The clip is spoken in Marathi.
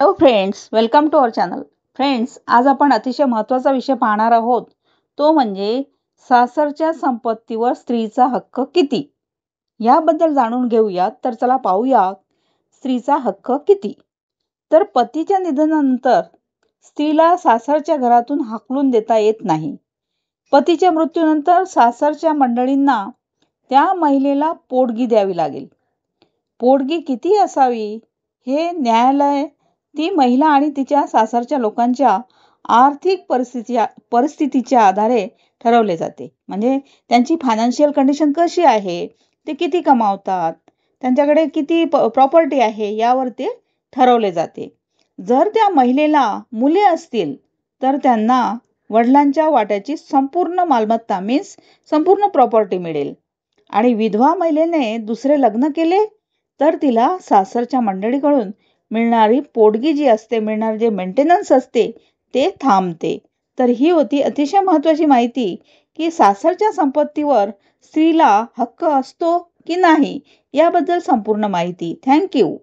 Hello friends, welcome to our channel. Friends, आज आपण अतिशय महत्त्वाचा विषय पाहणार आहोत. तो म्हणजे सासरच्या संपत्तीवर स्त्रीचा हक्क किती. याबद्दल जाणून घेऊयात. तर चला पाहूया स्त्रीचा हक्क किती. तर पतीच्या निधनानंतर स्त्रीला सासरच्या घरातून हाकलून देता येत नाही. पतीच्या मृत्यूनंतर सासरच्या मंडळींना त्या महिलेला पोटगी द्यावी लागेल. पोटगी किती असावी हे न्यायालय ती महिला आणि तिच्या सासरच्या लोकांच्या आर्थिक परिस्थितीच्या आधारे ठरवले जाते. म्हणजे त्यांची फायनान्शियल कंडिशन कशी आहे, ते किती कमावतात, त्यांच्याकडे किती प्रॉपर्टी आहे, यावर ते ठरवले जाते. जर त्या महिलेला मुले असतील तर त्यांना वडिलांच्या वाट्याची संपूर्ण मालमत्ता मीन्स संपूर्ण प्रॉपर्टी मिळेल. आणि विधवा महिलेने दुसरे लग्न केले तर तिला सासरच्या मंडळीकडून मिळणारी पोटगी जी असते, मिळणारे जे मेंटेनन्स असते ते थांबते. तर ही होती अतिशय महत्त्वाची माहिती की सासरच्या संपत्तीवर स्त्रीला हक्क असतो की नाही याबद्दल संपूर्ण माहिती. थँक्यू.